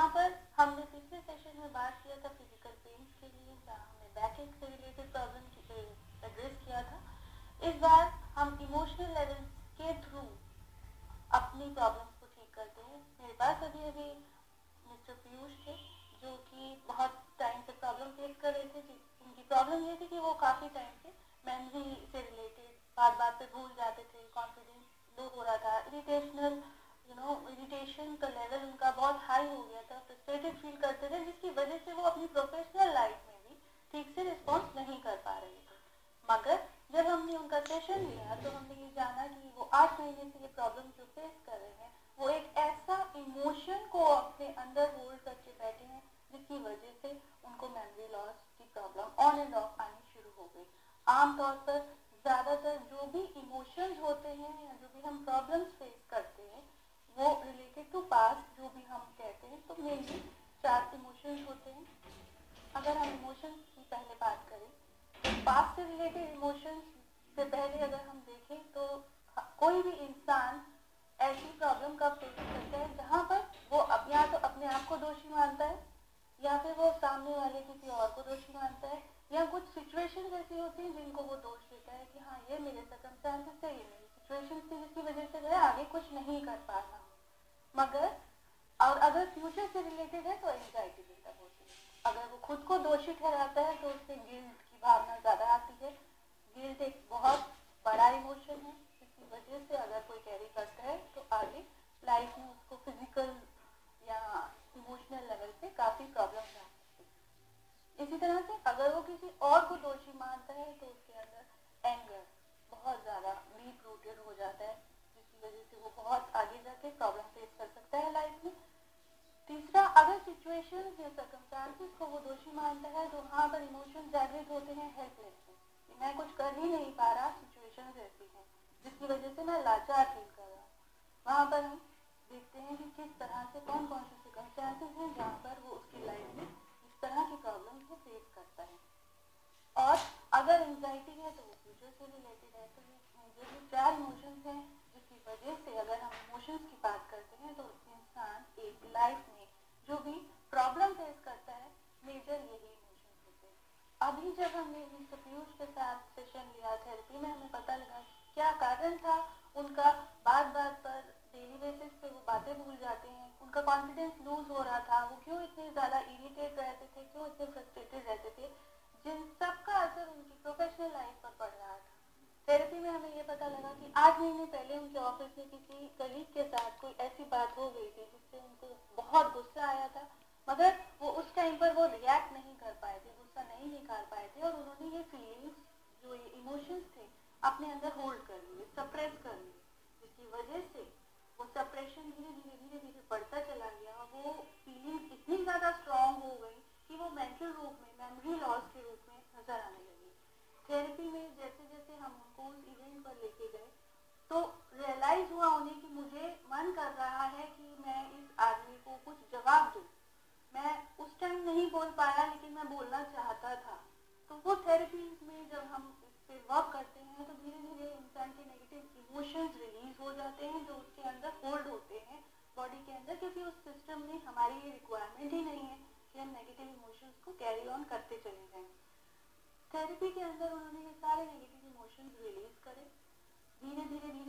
जहाँ पर हमने पिछले सेशन में बात किया था फिजिकल पेन के लिए, जहाँ हमने बैक एक से रिलेटेड प्रॉब्लम एड्रेस किया था। इस बार हम इमोशनल लेवल के थ्रू अपनी प्रॉब्लम्स को ठीक करते हैं। मेरे पास अभी अभी मिस्टर पीयूष थे जो कि बहुत टाइम से प्रॉब्लम फेस कर रहे थे। उनकी प्रॉब्लम ये थी कि वो काफ़ी टाइम से मेमोरी से रिलेटेड बार बार पे भूल जाते थे, कॉन्फिडेंस लो हो रहा था, इरिटेशन का लेवल उनका बहुत हाई हो गया था, फ्रस्ट्रेटेड फील करते थे, जिसकी वजह से वो अपनी प्रोफेशनल लाइफ में भी ठीक से रिस्पॉन्स नहीं कर पा रहे थे। मगर जब हमने उनका सेशन लिया तो हमने ये जाना कि वो 8 महीने से ये प्रॉब्लम जो फेस कर रहे हैं वो एक ऐसा इमोशन को अपने अंदर होल्ड करके बैठे हैं जिसकी वजह से उनको मेमोरी लॉस की प्रॉब्लम ऑन एंड ऑफ आनी शुरू हो गई। आमतौर पर ज़्यादातर जो भी इमोशंस होते हैं या जो भी हम प्रॉब्लम्स फेस करते हैं वो रिलेटेड टू पास्ट जो भी हम कहते हैं, तो मेनली 4 इमोशंस होते हैं। अगर हम इमोशंस की पहले बात करें तो पास्ट से रिलेटेड इमोशंस से पहले अगर हम देखें तो कोई भी इंसान ऐसी प्रॉब्लम का फेस करता है जहाँ पर वो या तो अपने आप को दोषी मानता है या फिर वो सामने वाले किसी और को दोषी मानता है, या कुछ सिचुएशन ऐसी होती हैं जिनको वो दोष देता है कि हाँ ये मेरे सर्कमस्टेंसेस है, ये मेरी सिचुएशन थी जिसकी वजह से मैं आगे कुछ नहीं कर पा रहा हूँ। मगर और अगर फ्यूचर से रिलेटेड है तो एंजाइटी बिल्डअप होती है। अगर वो खुद को दोषी ठहराता है तो उससे गिल्ट की भावना ज़्यादा आती है। गिल्ट एक बहुत बड़ा इमोशन है जिसकी वजह से अगर कोई कैरी करता है तो आगे लाइफ में उसको फिजिकल या इमोशनल लेवल पे काफ़ी प्रॉब्लम आ सकती है। इसी तरह से अगर वो किसी और को दोषी मानता है तो उसके अंदर एंगर बहुत ज़्यादा डीप रूटेड हो जाता है जिसकी वजह से वो बहुत आगे जाके प्रॉब्लम फेस कर सकता है लाइफ में। तीसरा, अगर सिचुएशन या सर्कमस्टांसेस को वो दोषी मानता है तो वहाँ पर इमोशन जागृत होते हैं हेल्पलेसनेस, कि मैं कुछ कर ही नहीं पा रहा, सिचुएशन ऐसी है जिसकी वजह से मैं लाचार फील कर रहा हूँ। वहाँ पर हम देखते हैं कि किस तरह से कौन कौन से सर्कमस्टांसेस हैं जहाँ पर वो उसकी लाइफ में इस तरह की प्रॉब्लम को फेस करता है। और अगर एंजाइटी है तो वो फ्यूचर से रिलेटेड है। तो ये जो 4 इमोशंस हैं जिसकी वजह से अगर हम इमोशंस की बात करते हैं तो इंसान एक लाइफ में जो भी प्रॉब्लम फेस करता है मेजर यही इमोशंस होते हैं। अभी जब हमने मिस्टर पीयूष के साथ सेशन लिया थेरेपी में, हमें पता लगा क्या कारण था उनका बार बार पर डेली बेसिस पे वो बातें भूल जाते हैं, उनका कॉन्फिडेंस लूज हो रहा था, वो क्यों इतने ज़्यादा इरिटेट रहते थे, क्यों इतने फ्रस्ट्रेटेड रहते थे, जिन सबका असर उनकी प्रोफेशनल लाइफ पर पड़ रहा था। थेरेपी में हमें ये पता लगा कि 8 महीने पहले उनके ऑफिस में किसी कलीग के साथ कोई ऐसी बात हो गई थी जिससे उनको बहुत गुस्सा आया था, मगर वो उस टाइम पर वो रिएक्ट नहीं कर पाए थे, गुस्सा नहीं निकाल पाए थे, और उन्होंने ये फीलिंग्स जो ये इमोशंस थे अपने अंदर होल्ड कर लिए, सप्रेस कर लिए, जिसकी वजह से वो सप्रेशन धीरे धीरे धीरे धीरे बढ़ता चला गया और वो फीलिंग इतनी ज़्यादा स्ट्रॉन्ग हो गई कि वो मेंटल रूप में मेमोरी लॉस के रूप में नजर आने लगी। थेरेपी में जैसे जैसे हम उनको उस इवेंट पर लेके गए तो रियलाइज हुआ उन्हें कि मुझे मन कर रहा है कि मैं इस आदमी को कुछ जवाब दूं। मैं उस टाइम नहीं बोल पाया लेकिन मैं बोलना चाहता था। तो वो थेरेपी में जब हम इस पे वर्क करते हैं तो धीरे धीरे इंसान के नेगेटिव इमोशंस रिलीज हो जाते हैं जो उसके अंदर होल्ड होते हैं बॉडी के अंदर, क्योंकि उस सिस्टम में हमारी ये रिक्वायरमेंट ही नहीं है कि हम नेगेटिव इमोशंस को कैरी ऑन करते चले जाएं। थेरेपी के अंदर उन्होंने ये सारे नेगेटिव इमोशंस रिलीज करे, धीरे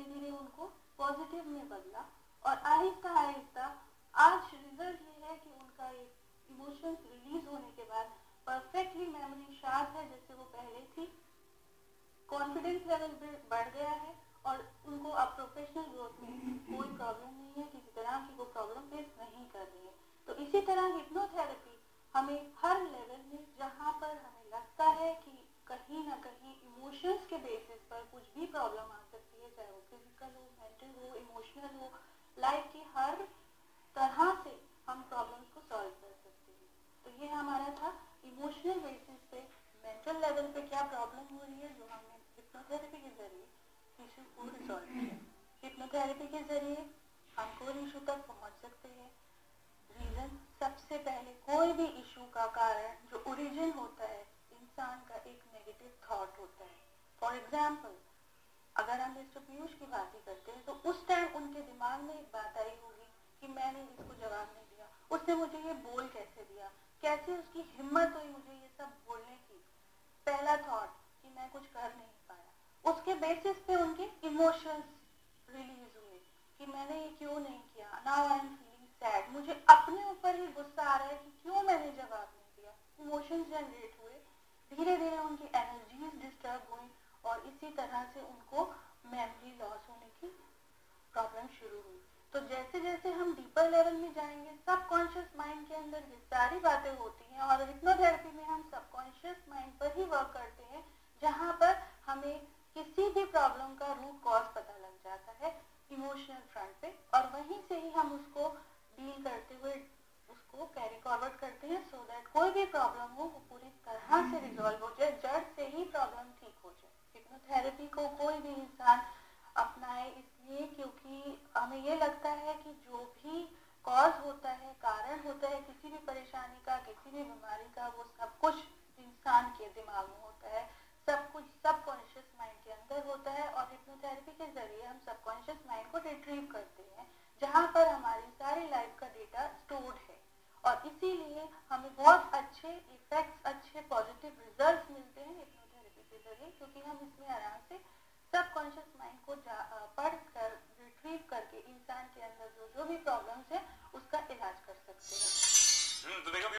धीरे उनको पॉजिटिव में बदला और आहिस्ता आहिस्ता आज रिजल्ट ये है कि उनका इमोशंस रिलीज होने के बाद परफेक्टली मेमोरी शार्प है जैसे वो पहले थी, कॉन्फिडेंस लेवल बढ़ गया है और उनको अब प्रोफेशनल ग्रोथ में कोई प्रॉब्लम नहीं है, किसी तरह की वो प्रॉब्लम फेस नहीं कर रही है। तो इसी तरह हिप्नोथेरेपी हमें हर लेवल में जहाँ पर हमें लगता है कि कहीं ना कहीं इमोशंस के बेसिस पर कुछ भी प्रॉब्लम आ सकती है, चाहे वो फिजिकल हो, मेंटल हो, इमोशनल हो, लाइफ की हर तरह से हम प्रॉब्लम्स को सॉल्व कर सकते हैं। तो ये हमारा था इमोशनल बेसिस पे मेंटल लेवल पे क्या प्रॉब्लम हो रही है जो हमने हिप्नोथेरेपी के जरिए इशू को रिजॉल्व किया। हिप्नोथेरेपी के जरिए हम कोई इशू तक पहुंच सकते हैं। रीजन सबसे पहले कोई भी इशू का कारण जो ओरिजिन होता है इंसान का एक नेगेटिव थॉट होता है। फॉर एग्जाम्पल अगर हम मिस्टर पीयूष की बात ही करते हैं तो उस टाइम उनके दिमाग में एक बात आई होगी कि मैंने इसको जवाब नहीं दिया, उसने मुझे ये बोल कैसे दिया, कैसे उसकी हिम्मत हुई मुझे ये सब बोलने की। पहला थॉट कि मैं कुछ कर नहीं पाया, उसके बेसिस पे उनके इमोशंस रिलीज हुए कि मैंने ये क्यों नहीं किया। Now I am feeling sad, मुझे अपने ऊपर ही गुस्सा आ रहा है कि क्यों मैंने जवाब नहीं दिया। इमोशंस जनरेट हुए, धीरे धीरे उनकी एनर्जीज डिस्टर्ब हुई और इसी तरह से उनको मेमोरी लॉस होने की प्रॉब्लम शुरू हुई। तो जैसे जैसे हम डीपर लेवल में जाएंगे, सबकॉन्शियस माइंड के अंदर ये सारी बातें होती हैं और हिप्नोथेरेपी में हम सबकॉन्शियस माइंड पर ही वर्क करते हैं, जहाँ पर हमें किसी भी प्रॉब्लम का रूट कॉज पता लग जाता है इमोशनल फ्रंट पे, और वहीं से ही हम उसको डील करते हुए उसको कैरी फॉरवर्ड करते हैं, सो दैट कोई भी प्रॉब्लम हो वो पूरी तरह से रिजॉल्व हो जाए, जड़ से ही प्रॉब्लम ठीक हो जाए। हिप्नोथेरेपी को कोई भी इंसान अपनाए इसलिए क्योंकि हमें ये लगता है कि जो भी कॉज होता है, कारण होता है किसी भी परेशानी का, किसी भी बीमारी का, वो सब कुछ इंसान के दिमाग में होता है, सब कुछ सबकॉन्शियस माइंड के अंदर होता है। और हिप्नोथेरेपी के जरिए हम सबकॉन्शियस माइंड को रिट्रीव करते हैं, जहाँ पर हमारी सारी लाइफ का डेटा स्टोर्ड है, और इसीलिए हमें बहुत अच्छे इफेक्ट्स, अच्छे पॉजिटिव रिजल्ट्स मिलते हैं हिप्नोथेरेपी के जरिए, क्योंकि हम इसमें आराम से सबकॉन्शियस माइंड को पढ़ कर रिट्रीव करके इंसान के अंदर जो जो भी प्रॉब्लम्स है उसका इलाज कर सकते हैं। तो देखो